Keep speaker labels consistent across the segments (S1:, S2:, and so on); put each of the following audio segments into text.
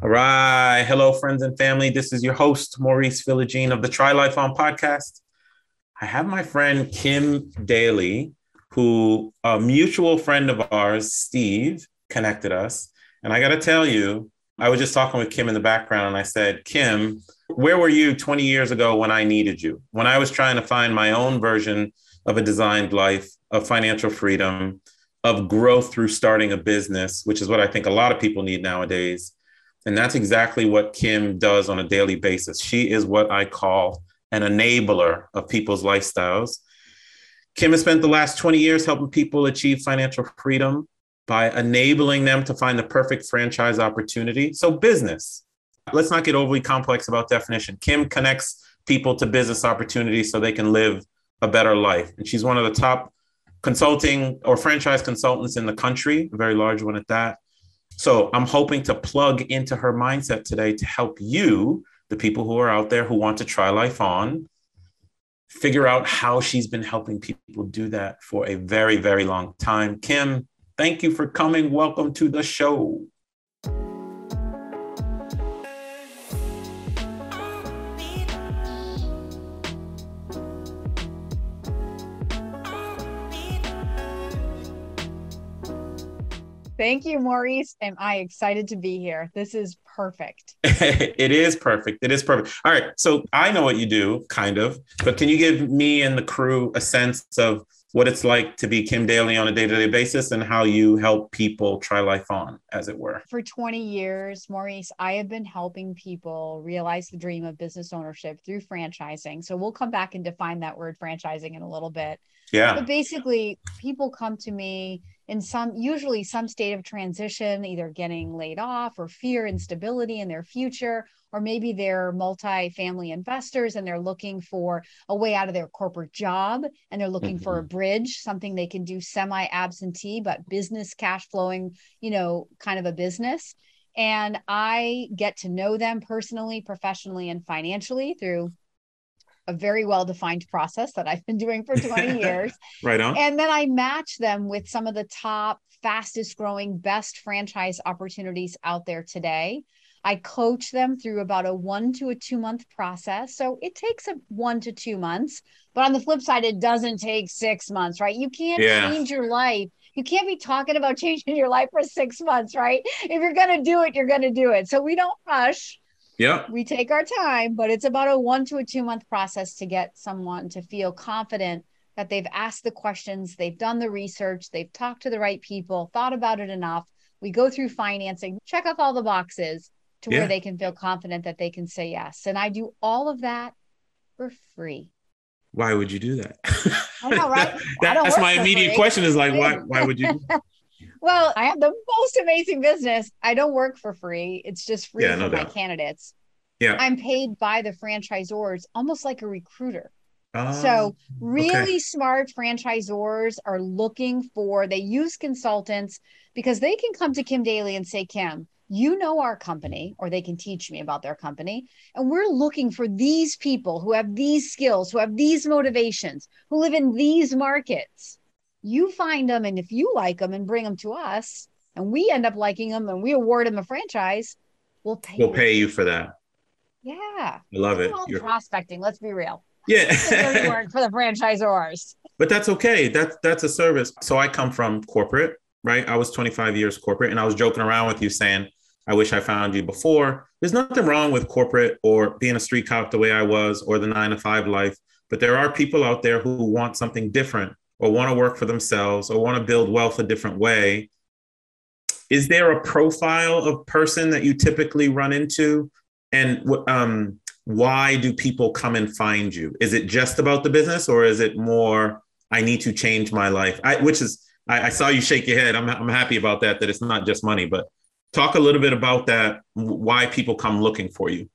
S1: All right. Hello, friends and family. This is your host, Maurice Philogene of the Try Life On podcast. I have my friend Kim Daly, who a mutual friend of ours, Steve, connected us. And I got to tell you, I was just talking with Kim in the background and I said, Kim, where were you 20 years ago when I needed you? When I was trying to find my own version of a designed life, of financial freedom, of growth through starting a business, which is what I think a lot of people need nowadays. And that's exactly what Kim does on a daily basis. She is what I call an enabler of people's lifestyles. Kim has spent the last 20 years helping people achieve financial freedom by enabling them to find the perfect franchise opportunity. So, business. Let's not get overly complex about definition. Kim connects people to business opportunities so they can live a better life. And she's one of the top consulting or franchise consultants in the country, a very large one at that. So I'm hoping to plug into her mindset today to help you, the people who are out there who want to try life on, figure out how she's been helping people do that for a very, very long time. Kim, thank you for coming. Welcome to the show.
S2: Thank you, Maurice. Am I excited to be here? This is perfect.
S1: It is perfect. It is perfect. All right. So I know what you do, kind of, but can you give me and the crew a sense of what it's like to be Kim Daly on a day-to-day basis and how you help people try life on, as it were?
S2: For 20 years, Maurice, I have been helping people realize the dream of business ownership through franchising. So we'll come back and define that word franchising in a little bit. But
S1: Yeah.
S2: basically, people come to me in usually some state of transition, either getting laid off or fear instability in their future, or maybe they're multi-family investors and they're looking for a way out of their corporate job and they're looking for a
S1: Mhm.
S2: bridge, something they can do semi-absentee, but business cash flowing, kind of a business. And I get to know them personally, professionally, and financially through a very well-defined process that I've been doing for 20 years.
S1: Right on.
S2: And then I match them with some of the top, fastest growing, best franchise opportunities out there today. I coach them through about a 1 to 2 month process. So it takes 1 to 2 months. But on the flip side, it doesn't take 6 months, right? You can't
S1: Yeah.
S2: change your life. You can't be talking about changing your life for 6 months, right? If you're going to do it, you're going to do it. So we don't rush.
S1: Yep.
S2: We take our time, but it's about a 1 to 2 month process to get someone to feel confident that they've asked the questions, they've done the research, they've talked to the right people, thought about it enough. We go through financing, check off all the boxes to where
S1: Yeah.
S2: they can feel confident that they can say yes. And I do all of that for free.
S1: Why would you do that?
S2: I know, right? I don't
S1: That's
S2: work
S1: my
S2: for
S1: immediate
S2: free.
S1: question is like, why would you do that?
S2: Well, I have the most amazing business. I don't work for free. It's just free
S1: Yeah,
S2: for
S1: no
S2: my
S1: doubt.
S2: candidates.
S1: Yeah.
S2: I'm paid by the franchisors almost like a recruiter.
S1: Um,
S2: So
S1: okay.
S2: really smart franchisors are looking for, they use consultants because they can come to Kim Daly and say, Kim, you know our company, or they can teach me about their company. And we're looking for these people who have these skills, who have these motivations, who live in these markets. You find them, and if you like them and bring them to us, and we end up liking them and we award them a franchise, we'll pay
S1: We'll
S2: you.
S1: pay you for that.
S2: Yeah.
S1: I love
S2: It's
S1: it.
S2: called prospecting. Let's be real. It's the dirty
S1: Yeah.
S2: word for the franchisors.
S1: But that's okay. That's a service. So I come from corporate, right? I was 25 years corporate, and I was joking around with you saying, I wish I found you before. There's nothing wrong with corporate or being a street cop the way I was or the 9 to 5 life. But there are people out there who want something different or want to work for themselves or want to build wealth a different way. Is there a profile of person that you typically run into? And why do people come and find you? Is it just about the business, or is it more, I need to change my life? I saw you shake your head. I'm happy about that, that it's not just money, but talk a little bit about that, why people come looking for you.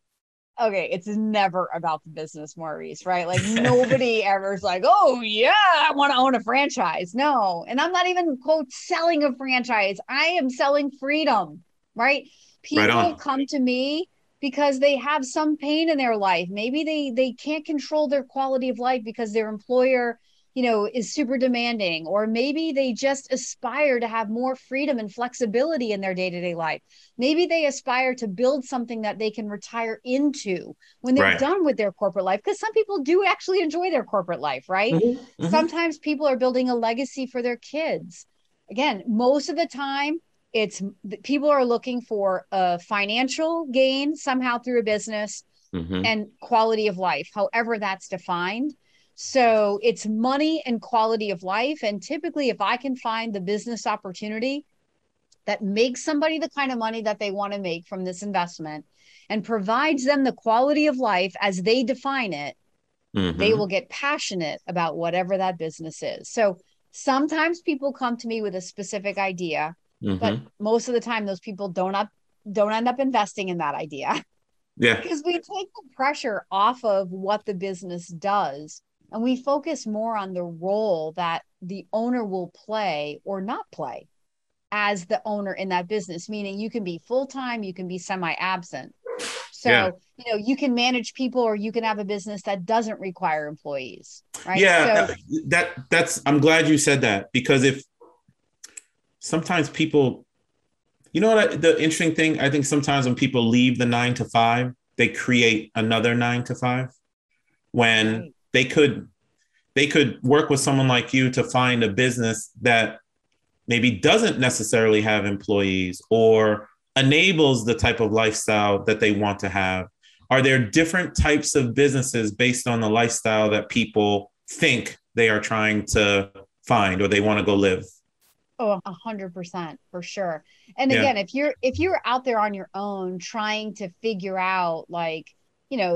S2: Okay, it's never about the business, Maurice, right? Like nobody ever is like, oh yeah, I want to own a franchise. No. And I'm not even quote selling a franchise. I am selling freedom, right?
S1: Right
S2: People
S1: on.
S2: come to me because they have some pain in their life. Maybe they can't control their quality of life because their employer is super demanding, or maybe they just aspire to have more freedom and flexibility in their day-to-day life. Maybe they aspire to build something that they can retire into when they're
S1: Right.
S2: done with their corporate life, because some people do actually enjoy their corporate life, right?
S1: Hmm. Hmm.
S2: Sometimes people are building a legacy for their kids. Again, most of the time, it's people are looking for a financial gain somehow through a business
S1: Hmm.
S2: and quality of life, however that's defined. So it's money and quality of life. And typically, if I can find the business opportunity that makes somebody the kind of money that they want to make from this investment and provides them the quality of life as they define it, they will
S1: Hmm.
S2: get passionate about whatever that business is. So sometimes people come to me with a specific idea, but
S1: Hmm.
S2: most of the time those people don't end up investing in that idea
S1: Yeah.
S2: because we take the pressure off of what the business does and we focus more on the role that the owner will play or not play as the owner in that business, meaning you can be full-time, you can be semi-absent.
S1: Yeah.
S2: So, you can manage people or you can have a business that doesn't require employees, right?
S1: Yeah.
S2: So,
S1: That's, I'm glad you said that, because if sometimes people, the interesting thing, I think sometimes when people leave the 9 to 5, they create another 9 to 5 when
S2: right.
S1: they could work with someone like you to find a business that maybe doesn't necessarily have employees or enables the type of lifestyle that they want to have. Are there different types of businesses based on the lifestyle that people think they are trying to find or they want to go live?
S2: Oh, 100% for sure. And
S1: Yeah.
S2: again, if you're out there on your own trying to figure out like,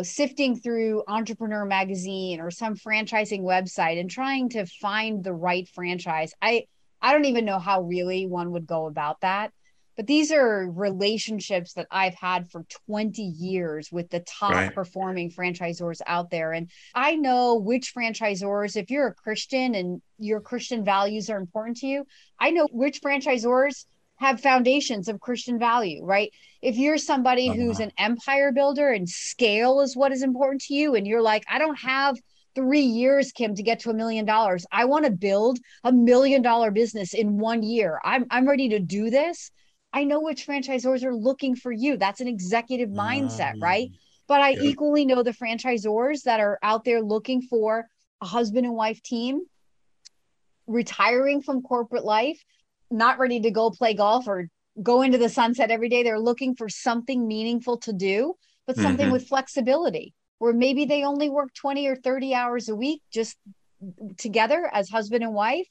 S2: sifting through Entrepreneur Magazine or some franchising website and trying to find the right franchise, I don't even know how really one would go about that. But these are relationships that I've had for 20 years with the top
S1: Right.
S2: performing franchisors out there. And I know which franchisors, if you're a Christian and your Christian values are important to you, I know which franchisors have foundations of Christian value, right? If you're somebody who's
S1: Uh,
S2: an empire builder and scale is what is important to you, and you're like, I don't have 3 years, Kim, to get to $1 million. I want to build $1 million business in 1 year. I'm ready to do this. I know which franchisors are looking for you. That's an executive mindset, right? But I
S1: yeah.
S2: equally know the franchisors that are out there looking for a husband and wife team retiring from corporate life, not ready to go play golf or go into the sunset every day. They're looking for something meaningful to do, but something
S1: Hmm.
S2: with flexibility, where maybe they only work 20 or 30 hours a week just together as husband and wife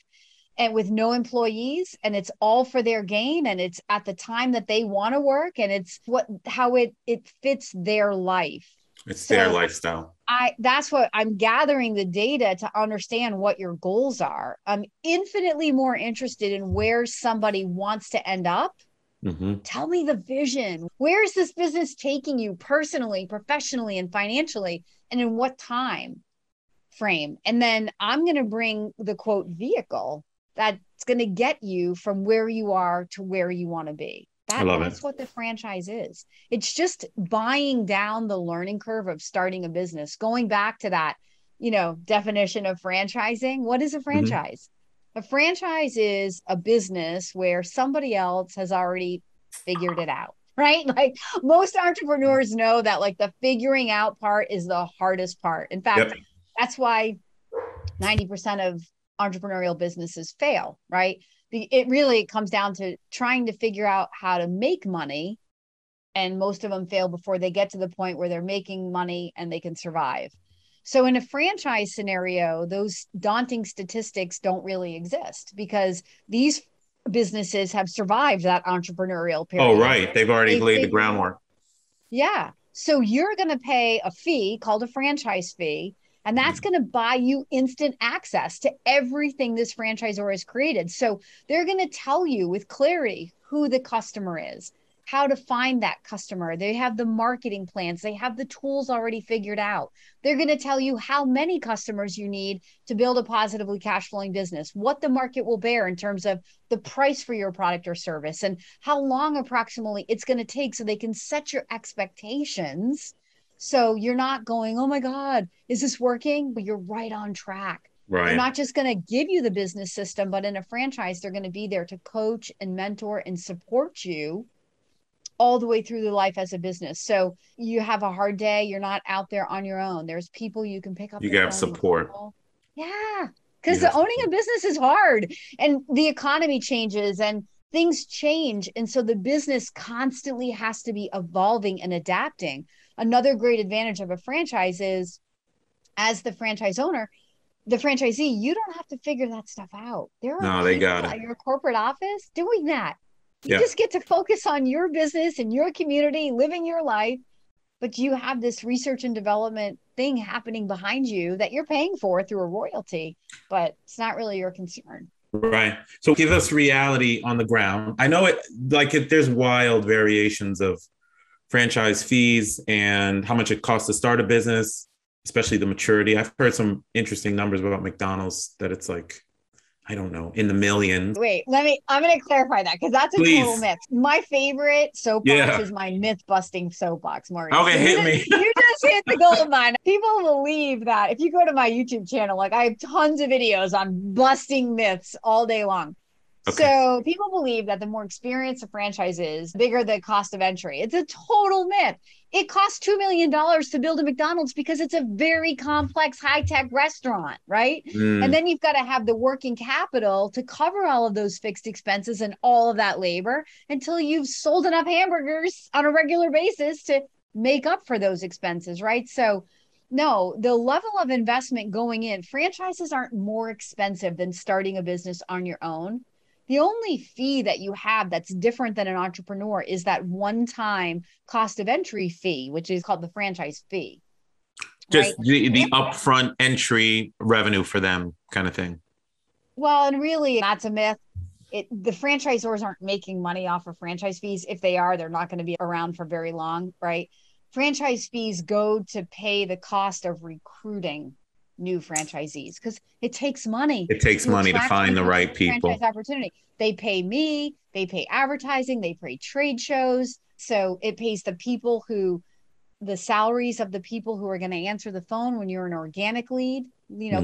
S2: and with no employees, and it's all for their gain, and it's at the time that they want to work, and it's what how it fits their life.
S1: It's their
S2: So
S1: lifestyle.
S2: I that's what I'm gathering the data to understand what your goals are. I'm infinitely more interested in where somebody wants to end up.
S1: Hmm.
S2: Tell me the vision. Where is this business taking you personally, professionally, and financially, and in what time frame? And then I'm going to bring the quote vehicle that's going to get you from where you are to where you want to be.
S1: I love it.
S2: That's what the franchise is. It's just buying down the learning curve of starting a business. Going back to that, definition of franchising. What is a
S1: Hmm.
S2: franchise? A franchise is a business where somebody else has already figured it out, right? Like most entrepreneurs know that like the figuring out part is the hardest part. In fact,
S1: Yep.
S2: that's why 90% of entrepreneurial businesses fail, right? It really comes down to trying to figure out how to make money. And most of them fail before they get to the point where they're making money and they can survive. So, in a franchise scenario, those daunting statistics don't really exist because these businesses have survived that entrepreneurial
S1: Oh,
S2: period.
S1: right. They've already
S2: They
S1: laid the
S2: figured
S1: groundwork.
S2: yeah. So you're going to pay a fee called a franchise fee, and that's going to buy you instant access to everything this franchisor has created. So they're going to tell you with clarity who the customer is, how to find that customer. They have the marketing plans, they have the tools already figured out. They're going to tell you how many customers you need to build a positively cash flowing business, what the market will bear in terms of the price for your product or service, and how long approximately it's going to take so they can set your expectations so you're not going, oh my God, is this working? But you're right on track. They're
S1: Right.
S2: not just going to give you the business system, but in a franchise, they're going to be there to coach and mentor and support you all the way through the life as a business. So you have a hard day, you're not out there on your own. There's people you can pick up
S1: You
S2: the
S1: have
S2: phone and
S1: support.
S2: call. Yeah.
S1: You
S2: Because
S1: have
S2: owning a
S1: support.
S2: business is hard and the economy changes and things change. And so the business constantly has to be evolving and adapting. Another great advantage of a franchise is as the franchise owner, the franchisee, you don't have to figure that stuff out. There are
S1: No, they
S2: people
S1: got it.
S2: at your corporate office doing that. You
S1: Yeah.
S2: just get to focus on your business and your community, living your life, but you have this research and development thing happening behind you that you're paying for through a royalty, but it's not really your concern.
S1: Right. So give us reality on the ground. I know there's wild variations of franchise fees and how much it costs to start a business, especially the maturity. I've heard some interesting numbers about McDonald's that it's like, I don't know, in the millions.
S2: Wait, I'm going to clarify that because that's a total
S1: Please.
S2: myth. My favorite soapbox
S1: Yeah.
S2: is my myth busting soapbox, Maurice.
S1: Okay,
S2: So
S1: hit me.
S2: you just hit the gold mine. People believe that if you go to my YouTube channel, like I have tons of videos on busting myths all day long.
S1: Okay.
S2: So people believe that the more experienced a franchise is, the bigger the cost of entry. It's a total myth. It costs $2 million to build a McDonald's because it's a very complex, high-tech restaurant, right? And
S1: Mm,
S2: then you've got to have the working capital to cover all of those fixed expenses and all of that labor until you've sold enough hamburgers on a regular basis to make up for those expenses, right? So no, the level of investment going in, franchises aren't more expensive than starting a business on your own. The only fee that you have that's different than an entrepreneur is that one-time cost of entry fee, which is called the franchise fee,
S1: just
S2: right?
S1: the upfront entry revenue for them kind of thing.
S2: Well, and really, that's a myth. The franchisors aren't making money off of franchise fees. If they are, they're not going to be around for very long, right? Franchise fees go to pay the cost of recruiting new franchisees because it takes money
S1: It takes
S2: to
S1: money to
S2: attract
S1: find the
S2: people to
S1: right
S2: the franchise
S1: people.
S2: opportunity. They pay me, they pay advertising, they pay trade shows. So it pays the salaries of the people who are going to answer the phone when you're an organic lead,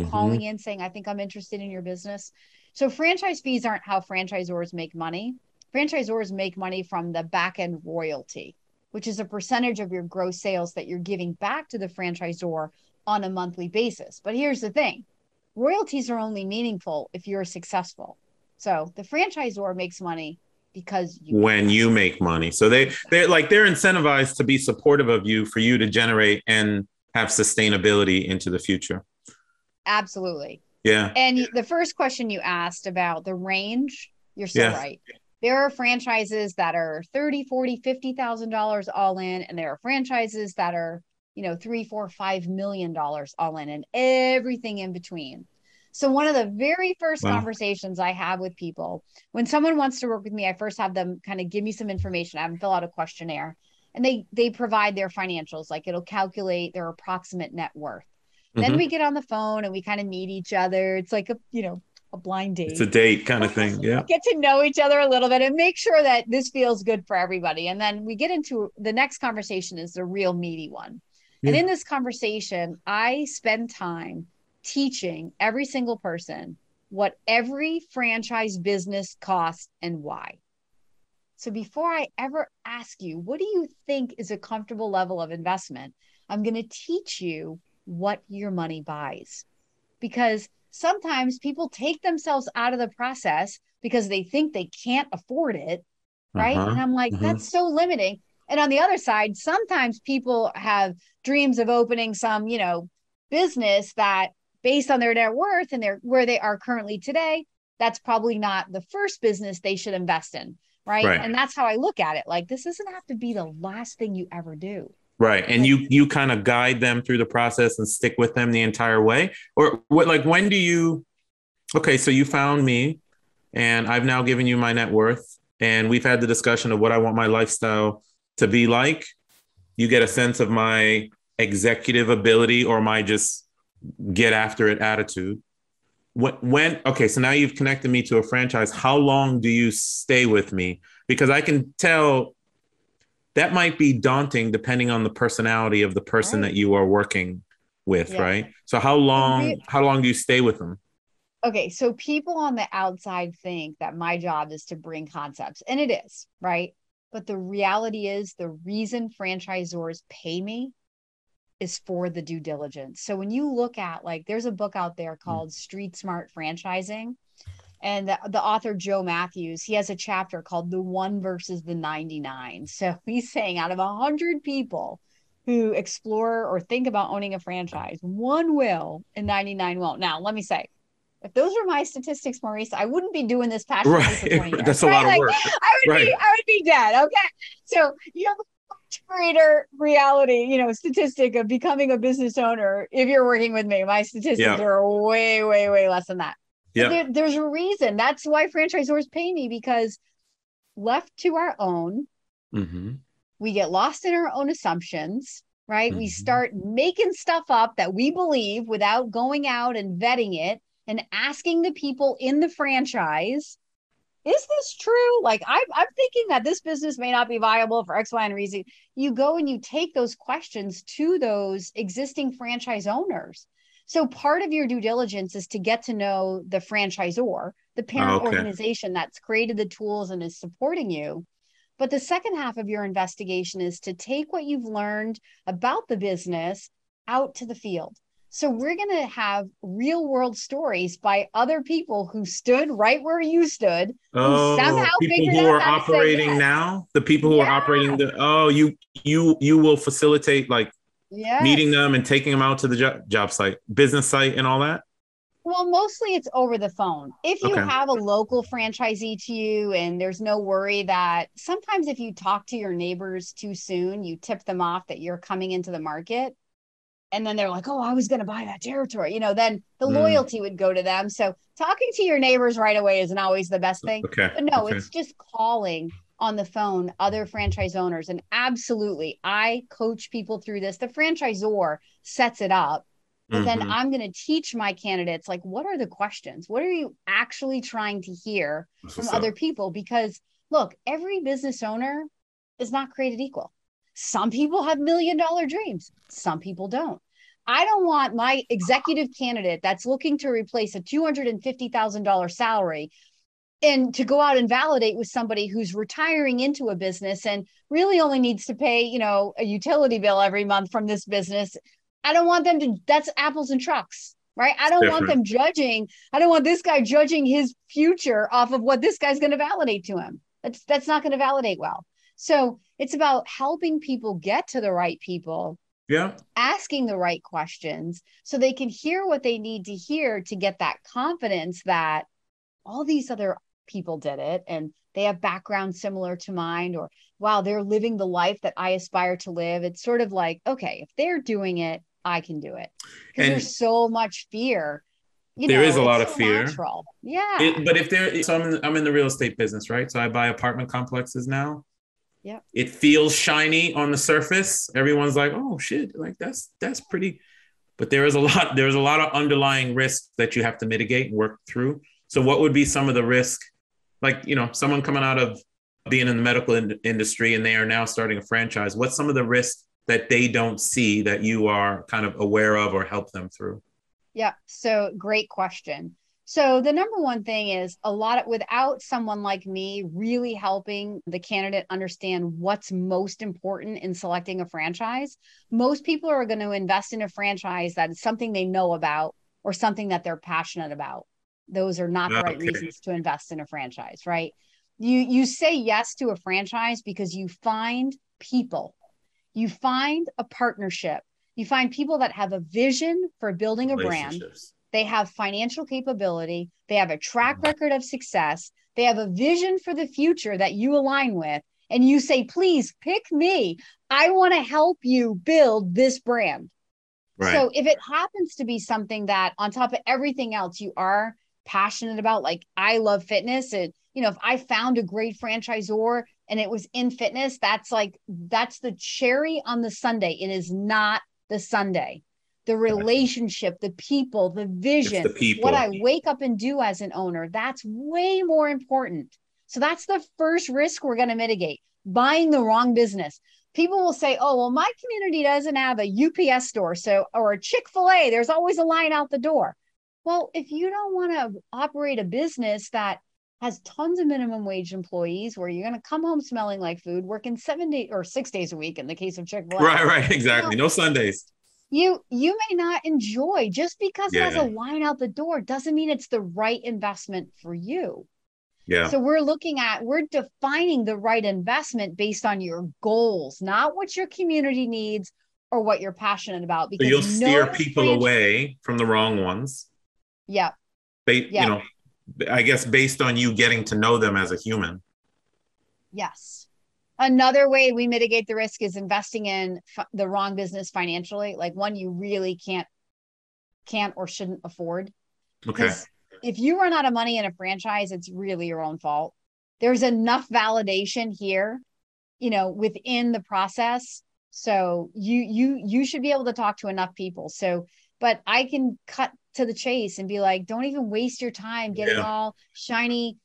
S2: calling
S1: Hmm.
S2: in saying, I think I'm interested in your business. So franchise fees aren't how franchisors make money. Franchisors make money from the back end royalty, which is a percentage of your gross sales that you're giving back to the franchisor on a monthly basis. But here's the thing, royalties are only meaningful if you're successful. So the franchisor makes money because you make
S1: When
S2: money.
S1: you make money. So they're incentivized to be supportive of you for you to generate and have sustainability into the future.
S2: Absolutely.
S1: Yeah.
S2: And the first question you asked about the range, you're so
S1: Yeah.
S2: right. There are franchises that are 30, 40, $50,000 all in, and there are franchises that are, 3, 4, $5 million all in and everything in between. So one of the very first
S1: Well,
S2: conversations I have with people, when someone wants to work with me, I first have them kind of give me some information. I have them fill out a questionnaire and they provide their financials, like it'll calculate their approximate net worth. Then
S1: mhm.
S2: we get on the phone and we kind of meet each other. It's like a blind
S1: It's a
S2: date.
S1: date kind of thing. Yeah.
S2: Get to know each other a little bit and make sure that this feels good for everybody. And then we get into the next conversation is the real meaty one. And
S1: Yeah.
S2: in this conversation, I spend time teaching every single person what every franchise business costs and why. So before I ever ask you, what do you think is a comfortable level of investment? I'm going to teach you what your money buys because sometimes people take themselves out of the process because they think they can't afford it. Right. And
S1: Uh-huh.
S2: I'm like,
S1: Uh-huh.
S2: that's so limiting. And on the other side, sometimes people have dreams of opening some, business that based on their net worth and where they are currently today, that's probably not the first business they should invest in. Right.
S1: Right.
S2: And that's how I look at it. Like, this doesn't have to be the last thing you ever do.
S1: Right. And
S2: Like,
S1: you kind of guide them through the process and stick with them the entire way. Or what, like, when do you, okay, so you found me and I've now given you my net worth and we've had the discussion of what I want my lifestyle to be like. You get a sense of my executive ability or my just get after it attitude. Okay, so now you've connected me to a franchise. How long do you stay with me? Because I can tell that might be daunting depending on the personality of the person that
S2: right.
S1: you are working. with,
S2: Yeah.
S1: right? So
S2: The
S1: how long do you stay with them?
S2: Okay, so people on the outside think that my job is to bring concepts, and it is, right? But the reality is the reason franchisors pay me is for the due diligence. So when you look at, like, there's a book out there called Street Smart Franchising, and the author Joe Matthews, he has a chapter called The One versus the 99. So he's saying out of 100 people who explore or think about owning a franchise, one will and 99 won't. Now, let me say, if those were my statistics, Maurice, I wouldn't be doing this passionately for 20
S1: Right.
S2: years,
S1: That's a
S2: right?
S1: lot of
S2: Like
S1: work. Right.
S2: I would be dead. Okay. So you have a much greater reality, statistic of becoming a business owner. If you're working with me, my statistics
S1: Yeah.
S2: are way, way, way less than that. But
S1: Yeah.
S2: there's a reason. That's why franchisors pay me, because left to our own,
S1: Mm-hmm.
S2: we get lost in our own assumptions, right? We
S1: Mm-hmm.
S2: start making stuff up that we believe without going out and vetting it and asking the people in the franchise, is this true? Like, I'm thinking that this business may not be viable for X, Y, and reason. You go and you take those questions to those existing franchise owners. So part of your due diligence is to get to know the franchisor, the
S1: Oh,
S2: parent
S1: okay.
S2: organization that's created the tools and is supporting you. But the second half of your investigation is to take what you've learned about the business out to the field. So we're going to have real world stories by other people who stood right where you stood, who somehow
S1: Oh, people
S2: figured
S1: who
S2: out
S1: are
S2: how to say
S1: operating
S2: yes.
S1: now, the people who are
S2: Yeah.
S1: operating you will facilitate like meeting
S2: Yes.
S1: them and taking them out to the job site, business site and all that.
S2: Well, mostly it's over the phone. If you
S1: Okay.
S2: have a local franchisee to you and there's no worry that sometimes if you talk to your neighbors too soon, you tip them off that you're coming into the market. And then they're like, oh, I was going to buy that territory, then the
S1: Mm,
S2: loyalty would go to them. So talking to your neighbors right away isn't always the best thing.
S1: okay.
S2: But no,
S1: Okay.
S2: it's just calling on the phone other franchise owners. And absolutely, I coach people through this. The franchisor sets it up, but then
S1: Mm-hmm.
S2: I'm going to teach my candidates, like, what are the questions? What are you actually trying to hear
S1: That's
S2: from
S1: what's
S2: other
S1: up.
S2: people? Because look, every business owner is not created equal. Some people have $1 million dreams, some people don't. I don't want my executive candidate that's looking to replace a $250,000 salary and to go out and validate with somebody who's retiring into a business and really only needs to pay, a utility bill every month from this business. I don't want them to, that's apples and trucks, right? I
S1: It's
S2: don't want
S1: different.
S2: them judging. I don't want this guy judging his future off of what this guy's going to validate to him. That's not going to validate well. So it's about helping people get to the right people,
S1: Yeah.
S2: asking the right questions so they can hear what they need to hear to get that confidence that all these other people did it and they have backgrounds similar to mine, or wow, they're living the life that I aspire to live. It's sort of like, okay, if they're doing it, I can do it. Because
S1: And
S2: there's so much fear,
S1: there is a
S2: it's
S1: lot of
S2: so
S1: fear.
S2: natural. Yeah.
S1: But if there, so I'm in the real estate business, right? So I buy apartment complexes now.
S2: Yeah.
S1: It feels shiny on the surface. Everyone's like, "Oh shit, like that's pretty." But there's a lot of underlying risks that you have to mitigate and work through. So what would be some of the risk, like, someone coming out of being in the medical industry and they are now starting a franchise? What's some of the risks that they don't see that you are kind of aware of or help them through?
S2: Yeah. So great question. So the number one thing is without someone like me really helping the candidate understand what's most important in selecting a franchise, most people are going to invest in a franchise that is something they know about or something that they're passionate about. Those are not the right
S1: Okay.
S2: reasons to invest in a franchise, right? You say yes to a franchise because you find people, you find a partnership, you find people that have a vision for building a brand.
S1: Relationships.
S2: They have financial capability. They have a track record of success. They have a vision for the future that you align with. And you say, please pick me. I want to help you build this brand.
S1: Right.
S2: So if it happens to be something that on top of everything else you are passionate about, like I love fitness, and if I found a great franchisor and it was in fitness, that's the cherry on the sundae. It is not the sundae. The relationship, the people, the
S1: It's the
S2: vision, what
S1: people.
S2: I wake up and do as an owner, that's way more important. So that's the first risk we're going to mitigate. Buying the wrong business, people will say, oh, well, my community doesn't have a UPS store, so, or a Chick-fil-A, there's always a line out the door. Well, if you don't want to operate a business that has tons of minimum wage employees where you're going to come home smelling like food, working 7 days or 6 days a week in the case of Chick-fil-A.
S1: Right, exactly. No Sundays.
S2: You may not enjoy, just because it has a
S1: Yeah.
S2: line out the door doesn't mean it's the right investment for you.
S1: Yeah.
S2: So we're defining the right investment based on your goals, not what your community needs or what you're passionate about.
S1: So
S2: Because
S1: you'll steer people away from the wrong ones.
S2: Yeah.
S1: You know, I guess based on you getting to know them as a human.
S2: Yes. Another way we mitigate the risk is investing in the wrong business financially, like one you really can't or shouldn't afford.
S1: Okay.
S2: Because if you run out of money in a franchise, it's really your own fault. There's enough validation here, within the process. So you should be able to talk to enough people. So, but I can cut to the chase and be like, don't even waste your time getting all shiny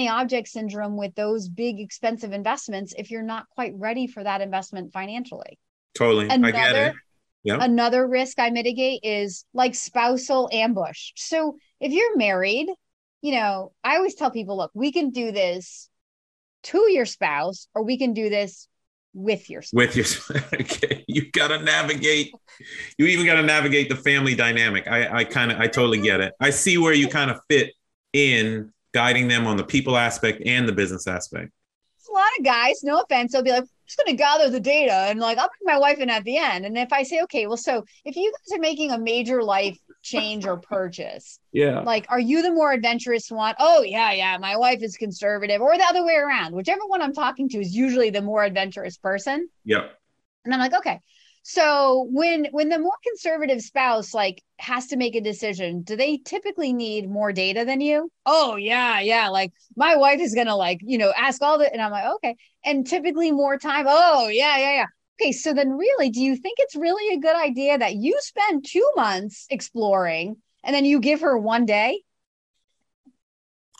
S2: object syndrome with those big expensive investments if you're not quite ready for that investment financially.
S1: Totally. I get it. Yeah.
S2: Another risk I mitigate is like spousal ambush. So if you're married, I always tell people, look, we can do this to your spouse, or we can do this with your spouse.
S1: Okay. You even got to navigate the family dynamic. I totally get it. I see where you kind of fit in guiding them on the people aspect and the business aspect.
S2: A lot of guys, no offense, they'll be like, I'm just going to gather the data and like, I'll bring my wife in at the end. And if I say, okay, well, so if you guys are making a major life change or purchase, like, are you the more adventurous one? Oh, yeah, my wife is conservative, or the other way around. Whichever one I'm talking to is usually the more adventurous person.
S1: Yep.
S2: And I'm like, okay. So when the more conservative spouse like has to make a decision, do they typically need more data than you? Oh yeah. Like my wife is gonna ask all the, and I'm like, okay. And typically more time. Oh yeah. Okay, so then really, do you think it's really a good idea that you spend 2 months exploring and then you give her 1 day?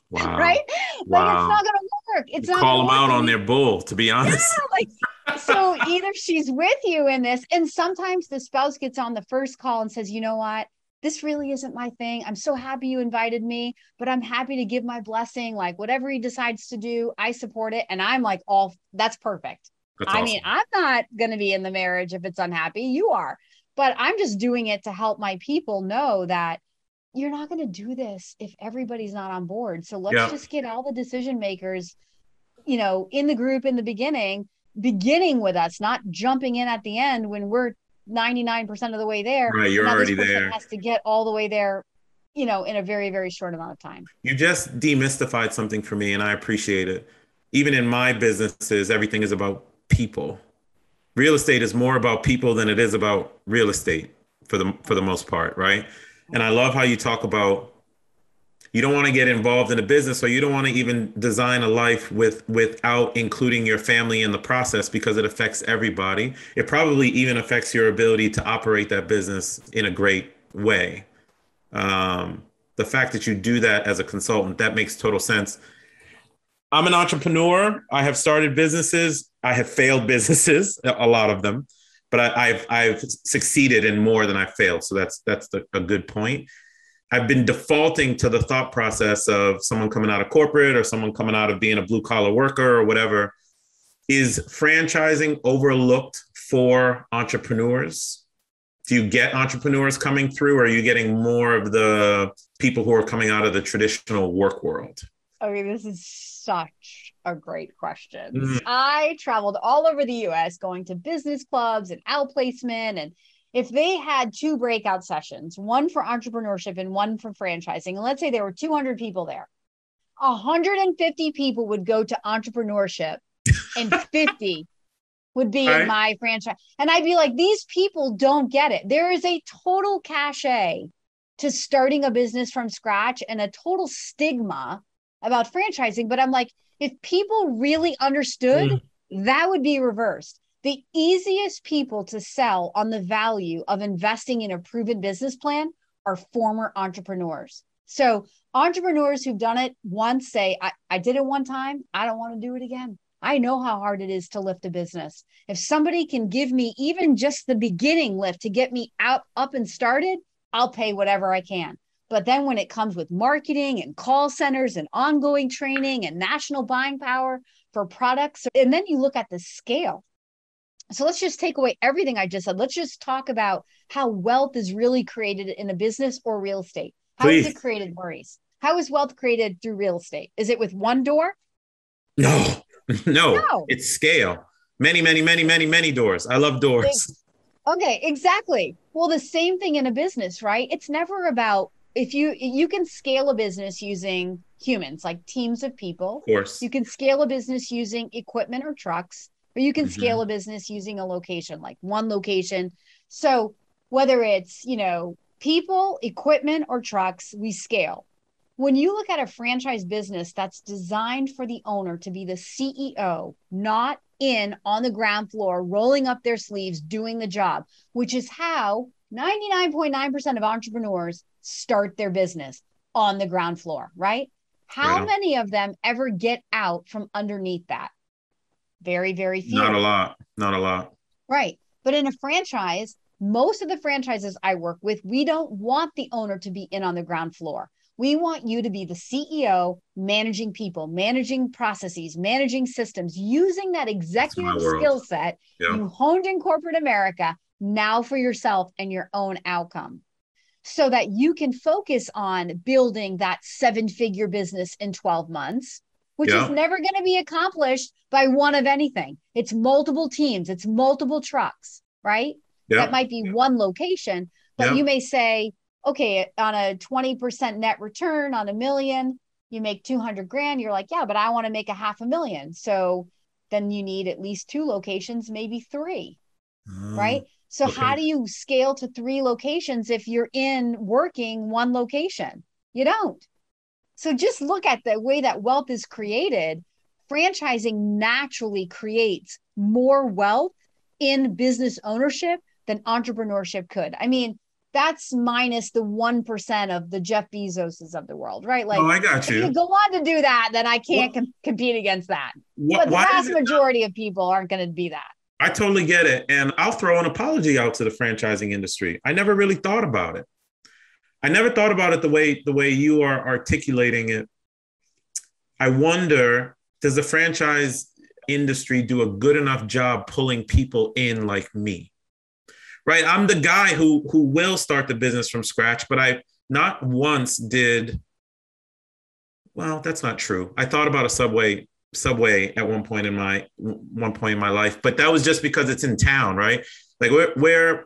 S1: Wow.
S2: Right? Like it's not gonna work. It's not
S1: call
S2: them
S1: out on their bull, to be honest.
S2: So either she's with you in this, and sometimes the spouse gets on the first call and says, you know what, this really isn't my thing. I'm so happy you invited me, but I'm happy to give my blessing. Like whatever he decides to do, I support it. And I'm like, that's perfect.
S1: That's awesome.
S2: Mean, I'm not going to be in the marriage if it's unhappy. You are, but I'm just doing it to help my people know that you're not going to do this if everybody's not on board. So let's just get all the decision makers, in the group in the beginning with us, not jumping in at the end when we're 99% of the way there.
S1: Right, you're already there.
S2: Has to get all the way there, in a very, very short amount of time.
S1: You just demystified something for me, and I appreciate it. Even in my businesses, everything is about people. Real estate is more about people than it is about real estate for the most part, right? And I love how you talk about you don't want to get involved in a business, or you don't want to even design a life without including your family in the process, because it affects everybody. It probably even affects your ability to operate that business in a great way. The fact that you do that as a consultant, that makes total sense. I'm an entrepreneur. I have started businesses. I have failed businesses, a lot of them, but I've succeeded in more than I failed. So that's a good point. I've been defaulting to the thought process of someone coming out of corporate or someone coming out of being a blue collar worker or whatever. Is franchising overlooked for entrepreneurs? Do you get entrepreneurs coming through, or are you getting more of the people who are coming out of the traditional work world?
S2: Okay, this is such a great question. Mm-hmm. I traveled all over the US going to business clubs and outplacement, and if they had 2 breakout sessions, one for entrepreneurship and one for franchising, and let's say there were 200 people there, 150 people would go to entrepreneurship and 50 would be in my franchise. And I'd be like, these people don't get it. There is a total cachet to starting a business from scratch and a total stigma about franchising. But I'm like, if people really understood, that would be reversed. The easiest people to sell on the value of investing in a proven business plan are former entrepreneurs. So entrepreneurs who've done it once say, I did it one time, I don't want to do it again. I know how hard it is to lift a business. If somebody can give me even just the beginning lift to get me up and started, I'll pay whatever I can. But then when it comes with marketing and call centers and ongoing training and national buying power for products, and then you look at the scale. So let's just take away everything I just said. Let's just talk about how wealth is really created in a business or real estate. How is it created, Maurice? How is wealth created through real estate? Is it with one door?
S1: No,
S2: No.
S1: it's scale. Many, many, many, many, many doors. I love doors.
S2: Okay, exactly. Well, the same thing in a business, right? It's never about if you can scale a business using humans, like teams of people.
S1: Of course.
S2: You can scale a business using equipment or trucks, or you can scale
S1: Mm-hmm.
S2: a business using a location, like one location. So whether it's, people, equipment, or trucks, we scale. When you look at a franchise business that's designed for the owner to be the CEO, not in on the ground floor, rolling up their sleeves, doing the job, which is how 99.9% of entrepreneurs start their business on the ground floor, right?
S1: Right
S2: How
S1: on.
S2: many of them ever get out from underneath that? Very, very
S1: Not a
S2: few.
S1: lot. Not a lot.
S2: Right. But in a franchise, most of the franchises I work with, we don't want the owner to be in on the ground floor. We want you to be the CEO, managing people, managing processes, managing systems, using that
S1: That's my
S2: executive
S1: world.
S2: skill set
S1: Yeah.
S2: you honed in corporate America now for yourself and your own outcome so that you can focus on building that 7-figure business in 12 months, which is
S1: Yeah.
S2: never going to be accomplished by one of anything. It's multiple teams, it's multiple trucks, right? That
S1: Yeah.
S2: might be one location, but you
S1: Yeah.
S2: may say, okay, on a 20% net return on $1 million, you make 200 grand. You're like, yeah, but I want to make $500,000. So then you need at least 2 locations, maybe 3, right? So how
S1: Okay.
S2: do you scale to 3 locations if you're in working one location? You don't. So just look at the way that wealth is created. Franchising naturally creates more wealth in business ownership than entrepreneurship could. I mean, that's minus the 1% of the Jeff Bezoses of the world, right?
S1: Oh,
S2: Like,
S1: I got
S2: if you
S1: you.
S2: go on to do that, then I can't
S1: What,
S2: compete against that. But the
S1: why is
S2: vast
S1: it?
S2: majority of people aren't going to be that.
S1: I totally get it. And I'll throw an apology out to the franchising industry. I never really thought about it. I never thought about it the way you are articulating it. I wonder, does the franchise industry do a good enough job pulling people in like me? Right? I'm the guy who will start the business from scratch, but I not once did. Well, that's not true. I thought about a subway at one point in my life, but that was just because it's in town, right? Like where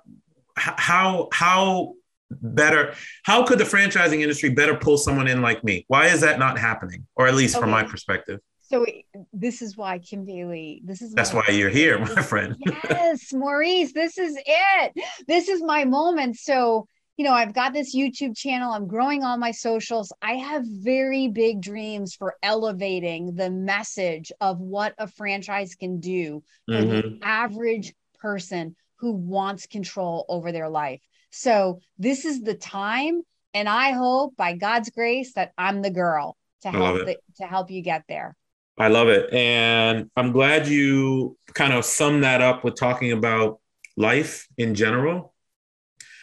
S1: how better how could the franchising industry better pull someone in like me? Why is that not happening? Or at least from my
S2: Okay.
S1: perspective.
S2: So this is why Kim Daly, this is
S1: That's
S2: why
S1: why
S2: Kim
S1: you're here,
S2: Daly,
S1: my friend.
S2: yes, Maurice, this is it. This is my moment. So, I've got this YouTube channel. I'm growing all my socials. I have very big dreams for elevating the message of what a franchise can do for the
S1: Mm-hmm.
S2: average person who wants control over their life. So this is the time. And I hope by God's grace that I'm the girl to
S1: I love
S2: help
S1: it.
S2: to help you get there.
S1: I love it. And I'm glad you kind of summed that up with talking about life in general.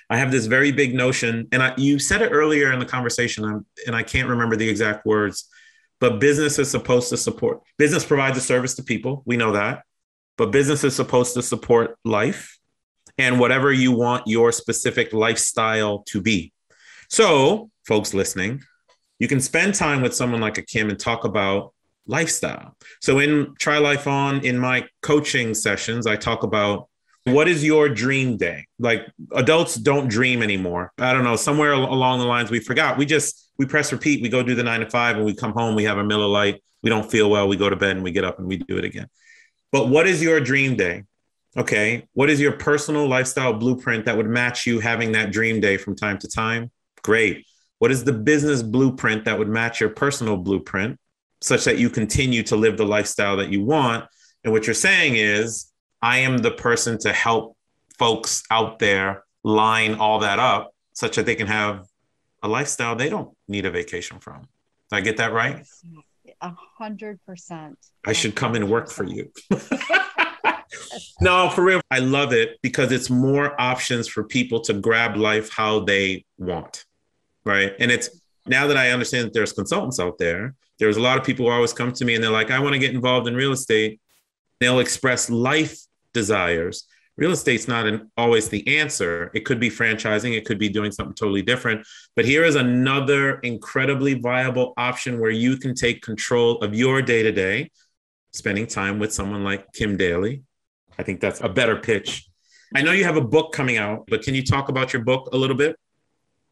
S1: I have this very big notion, and you said it earlier in the conversation, and I can't remember the exact words, but business is supposed to support, business provides a service to people. We know that. But business is supposed to support life and whatever you want your specific lifestyle to be. So, folks listening, you can spend time with someone like a Kim and talk about lifestyle. So in Try Life On, in my coaching sessions, I talk about what is your dream day? Like adults don't dream anymore. I don't know, somewhere along the lines we forgot. We press repeat, we go do the 9 to 5 and we come home, we have a Miller Lite, we don't feel well, we go to bed and we get up and we do it again. But what is your dream day? Okay. What is your personal lifestyle blueprint that would match you having that dream day from time to time? Great. What is the business blueprint that would match your personal blueprint such that you continue to live the lifestyle that you want? And what you're saying is, I am the person to help folks out there line all that up such that they can have a lifestyle they don't need a vacation from. Did I get that right?
S2: 100%.
S1: I should come and work for you. No, for real. I love it because it's more options for people to grab life how they want. Right. And it's now that I understand that there's consultants out there, there's a lot of people who always come to me and they're like, I want to get involved in real estate. They'll express life desires. Real estate's not always the answer. It could be franchising. It could be doing something totally different. But here is another incredibly viable option where you can take control of your day-to-day, spending time with someone like Kim Daly. I think that's a better pitch. I know you have a book coming out, but can you talk about your book a little bit?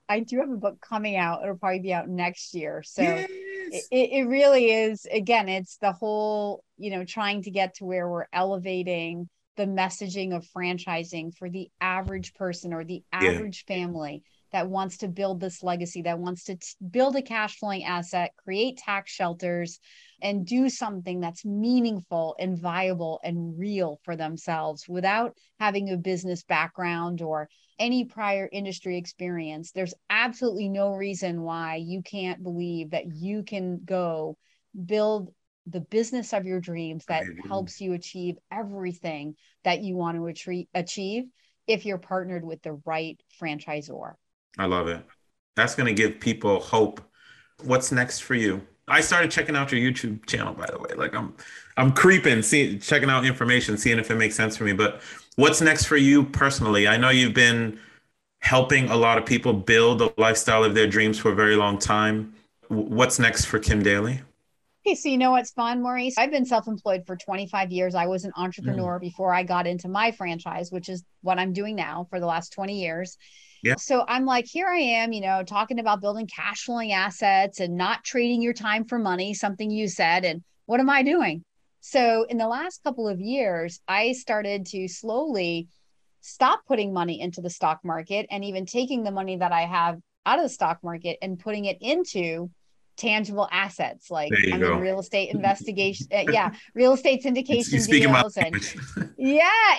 S2: I do have a book coming out. It'll probably be out next year. So
S1: Yes.
S2: it really is, again, it's the whole, trying to get to where we're elevating the messaging of franchising for the average person or the average family that wants to build this legacy, that wants to build a cash flowing asset, create tax shelters, and do something that's meaningful and viable and real for themselves without having a business background or any prior industry experience. There's absolutely no reason why you can't believe that you can go build the business of your dreams that helps you achieve everything that you want to achieve if you're partnered with the right franchisor.
S1: I love it. That's going to give people hope. What's next for you? I started checking out your YouTube channel, by the way. Like I'm creeping, checking out information, seeing if it makes sense for me. But what's next for you personally? I know you've been helping a lot of people build the lifestyle of their dreams for a very long time. What's next for Kim Daly?
S2: Okay, so you know what's fun, Maurice? I've been self-employed for 25 years. I was an entrepreneur before I got into my franchise, which is what I'm doing now for the last 20 years. Yeah. So I'm like, here I am, talking about building cash flowing assets and not trading your time for money, something you said. And what am I doing? So in the last couple of years, I started to slowly stop putting money into the stock market and even taking the money that I have out of the stock market and putting it into tangible assets. Like I'm in real estate investigation. Real estate syndication deals and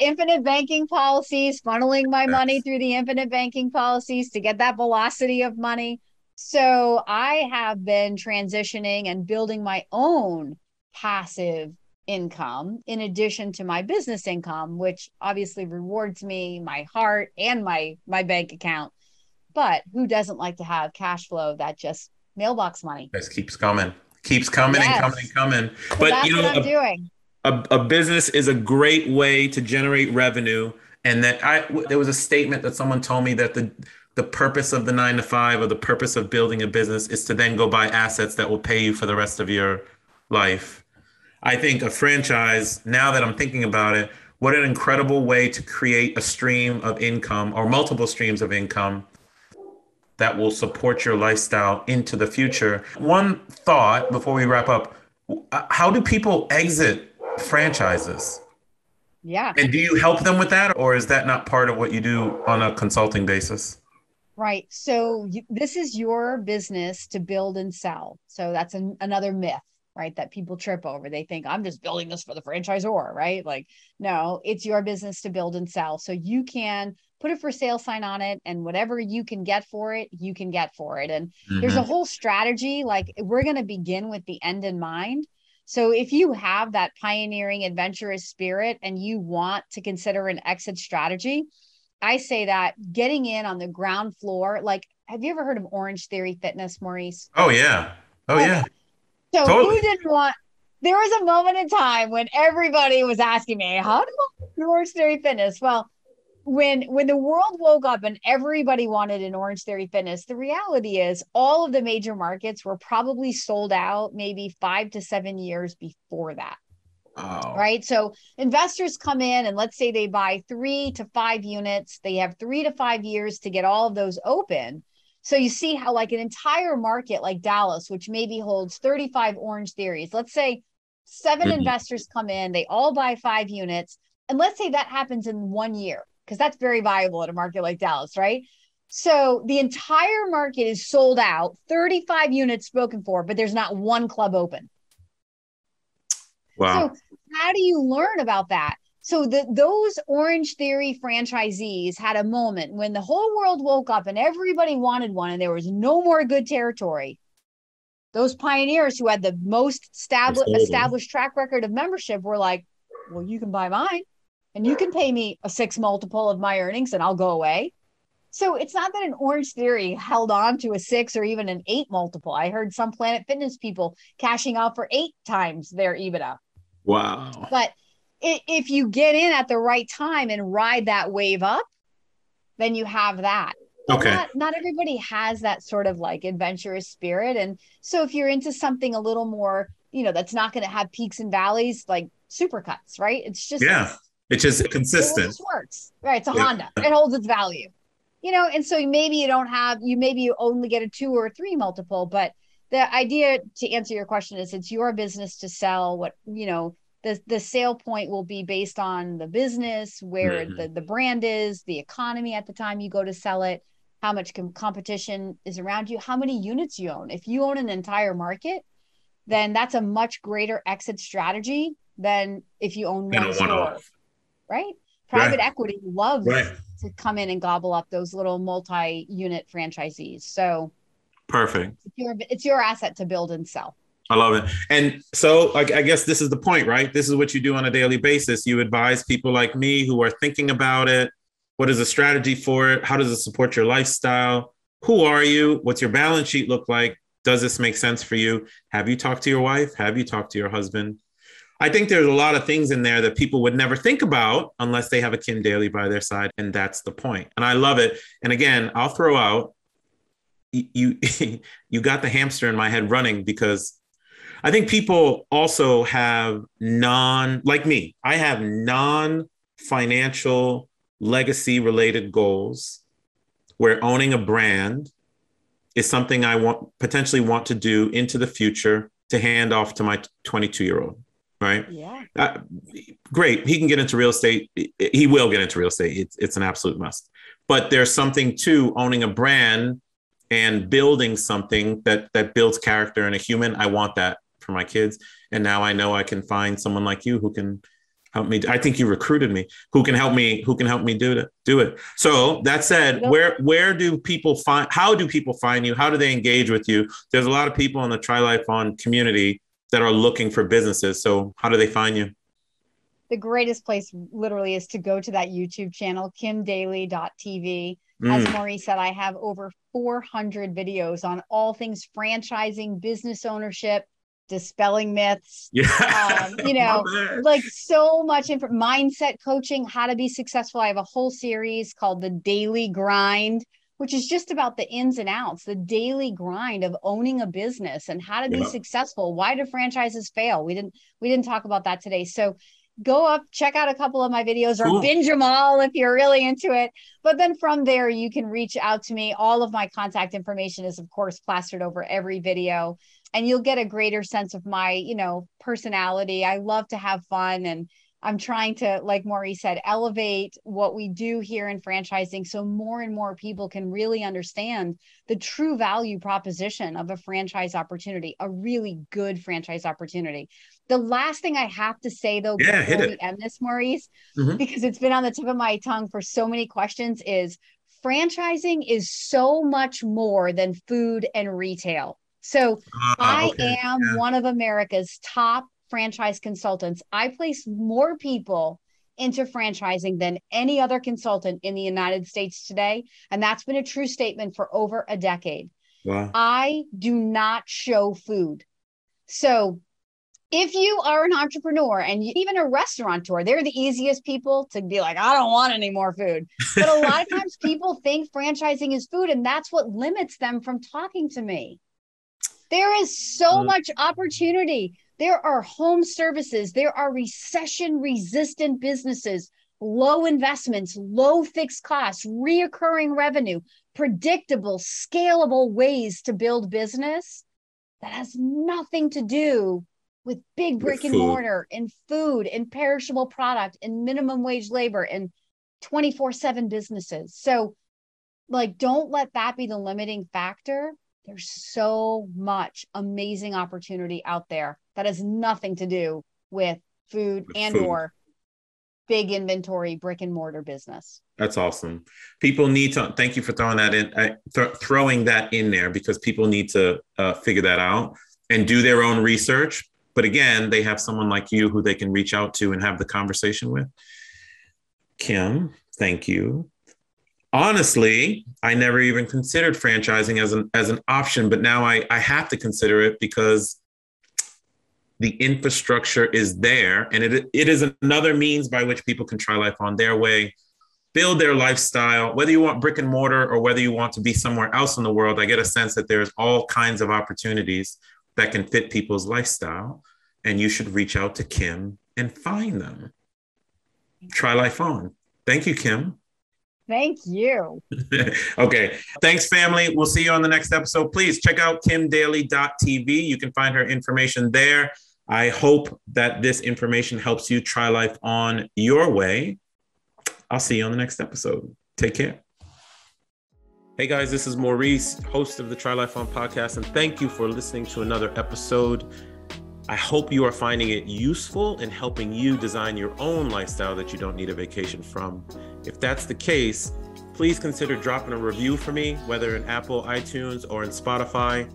S2: infinite banking policies, funneling my money through the infinite banking policies to get that velocity of money. So I have been transitioning and building my own passive income in addition to my business income, which obviously rewards me, my heart, and my bank account. But who doesn't like to have cash flow that just mailbox money?
S1: Just keeps coming and coming and coming.
S2: So but that's what I'm doing.
S1: A business is a great way to generate revenue. And there was a statement that someone told me that the purpose of the 9-to-5 or the purpose of building a business is to then go buy assets that will pay you for the rest of your life. I think a franchise, now that I'm thinking about it, what an incredible way to create a stream of income or multiple streams of income that will support your lifestyle into the future. One thought before we wrap up, how do people exit franchises?
S2: Yeah.
S1: And do you help them with that, or is that not part of what you do on a consulting basis?
S2: Right. So this is your business to build and sell. So that's another myth, right? That people trip over. They think I'm just building this for the franchisor, right? Like, no, it's your business to build and sell. So you can put a for sale sign on it, and whatever you can get for it, you can get for it. And there's a whole strategy. Like, we're going to begin with the end in mind. So if you have that pioneering, adventurous spirit and you want to consider an exit strategy, I say that getting in on the ground floor, like, have you ever heard of Orange Theory Fitness, Maurice?
S1: Oh, yeah. Oh, yeah.
S2: So totally. Who didn't want, there was a moment in time when everybody was asking me, how do I do Orange Theory Fitness? Well, when the world woke up and everybody wanted an Orange Theory Fitness, the reality is all of the major markets were probably sold out maybe 5 to 7 years before that. Oh. Right. So investors come in and let's say they buy 3 to 5 units. They have 3 to 5 years to get all of those open. So you see how like an entire market like Dallas, which maybe holds 35 Orange Theories, let's say 7 investors come in, they all buy 5 units. And let's say that happens in 1 year, because that's very viable at a market like Dallas, right? So the entire market is sold out, 35 units spoken for, but there's not one club open. Wow. So how do you learn about that? So those Orange Theory franchisees had a moment when the whole world woke up and everybody wanted one and there was no more good territory. Those pioneers who had the most
S1: They sold them.
S2: established track record of membership were like, well, you can buy mine and you can pay me a 6 multiple of my earnings and I'll go away. So it's not that an Orange Theory held on to a 6 or even an 8 multiple. I heard some Planet Fitness people cashing out for 8 times their EBITDA.
S1: Wow.
S2: But if you get in at the right time and ride that wave up, then you have that. But
S1: Okay.
S2: not everybody has that sort of like adventurous spirit. And so if you're into something a little more, that's not going to have peaks and valleys, like supercuts, right?
S1: Yeah. It's just
S2: It
S1: consistent.
S2: just works. Right. It's a
S1: Yeah.
S2: Honda. It holds its value. And so maybe you only get a 2 or a 3 multiple, but the idea, to answer your question, is it's your business to sell what, the sale point will be based on the business, where
S1: Mhm.
S2: the brand is, the economy at the time you go to sell it, how much competition is around you, how many units you own. If you own an entire market, then that's a much greater exit strategy than if you own
S1: And
S2: one
S1: a one
S2: store,
S1: off.
S2: right?
S1: Right.
S2: Private equity loves
S1: Right.
S2: to come in and gobble up those little multi-unit franchisees. So
S1: Perfect.
S2: it's your asset to build and sell.
S1: I love it. And so, like, I guess this is the point, right? This is what you do on a daily basis. You advise people like me who are thinking about it. What is the strategy for it? How does it support your lifestyle? Who are you? What's your balance sheet look like? Does this make sense for you? Have you talked to your wife? Have you talked to your husband? I think there's a lot of things in there that people would never think about unless they have a Kim Daly by their side. And that's the point. And I love it. And again, I'll throw out you you got the hamster in my head running, because I think people also have like me, I have non financial legacy related goals where owning a brand is something I potentially want to do into the future to hand off to my 22-year-old, right?
S2: Yeah.
S1: Great. He can get into real estate. He will get into real estate. It's an absolute must. But there's something to owning a brand and building something that builds character in a human. I want that for my kids. And now I know I can find someone like you who can help me. I think you recruited me, who can help me do it. So that said,
S2: Nope.
S1: where do people how do people find you? How do they engage with you? There's a lot of people in the Try Life On community that are looking for businesses. So how do they find you?
S2: The greatest place literally is to go to that YouTube channel, kimdaly.tv. As
S1: Mm.
S2: Maurice said, I have over 400 videos on all things franchising, business ownership, dispelling myths,
S1: Yeah. My bad.
S2: like so much mindset coaching, how to be successful. I have a whole series called The Daily Grind, which is just about the ins and outs, the daily grind of owning a business and how to be
S1: Yeah.
S2: successful. Why do franchises fail? We didn't talk about that today. So go up, check out a couple of my videos, or
S1: Cool.
S2: binge them all if you're really into it. But then from there, you can reach out to me. All of my contact information is, of course, plastered over every video, and you'll get a greater sense of my, personality. I love to have fun, and I'm trying to, like Maurice said, elevate what we do here in franchising so more and more people can really understand the true value proposition of a franchise opportunity, a really good franchise opportunity. The last thing I have to say, though,
S1: Yeah, hit
S2: before
S1: it.
S2: we end this, Maurice,
S1: Mhm.
S2: because it's been on the tip of my tongue for so many questions, is franchising is so much more than food and retail. So I
S1: Okay.
S2: am
S1: Yeah.
S2: one of America's top franchise consultants. I place more people into franchising than any other consultant in the United States today. And that's been a true statement for over a decade.
S1: Wow.
S2: I do not show food. So if you are an entrepreneur and even a restaurateur, they're the easiest people to be like, I don't want any more food. But a lot of times people think franchising is food, and that's what limits them from talking to me. There is so much opportunity. There are home services, there are recession resistant businesses, low investments, low fixed costs, reoccurring revenue, predictable, scalable ways to build business that has nothing to do with big
S1: With
S2: brick and
S1: food.
S2: mortar and food and perishable product and minimum wage labor and 24/7 businesses. So, like, don't let that be the limiting factor. There's so much amazing opportunity out there that has nothing to do with food
S1: With
S2: and
S1: food.
S2: or big inventory brick and mortar business.
S1: That's awesome. People need to, thank you for throwing that in, throwing that in there, because people need to figure that out and do their own research. But again, they have someone like you who they can reach out to and have the conversation with. Kim, thank you. Honestly, I never even considered franchising as an option, but now I have to consider it because the infrastructure is there, and it is another means by which people can try life on their way, build their lifestyle, whether you want brick and mortar or whether you want to be somewhere else in the world. I get a sense that there's all kinds of opportunities that can fit people's lifestyle, and you should reach out to Kim and find them. Try life on. Thank you, Kim.
S2: Thank you.
S1: Okay. Thanks, family. We'll see you on the next episode. Please check out kimdaly.tv. You can find her information there. I hope that this information helps you try life on your way. I'll see you on the next episode. Take care. Hey guys, this is Maurice, host of the Try Life On podcast, and thank you for listening to another episode. I hope you are finding it useful in helping you design your own lifestyle that you don't need a vacation from. If that's the case, please consider dropping a review for me, whether in Apple, iTunes, or in Spotify.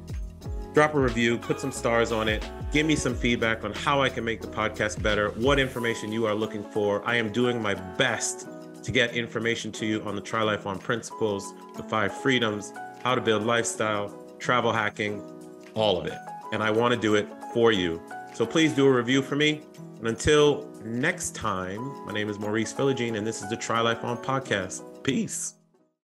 S1: Drop a review, put some stars on it, give me some feedback on how I can make the podcast better, what information you are looking for. I am doing my best to get information to you on the Try Life On principles, the 5 freedoms, how to build lifestyle, travel hacking, all of it. And I want to do it for you. So please do a review for me. And until next time, my name is Maurice Philogene, and this is the Try Life On podcast. Peace.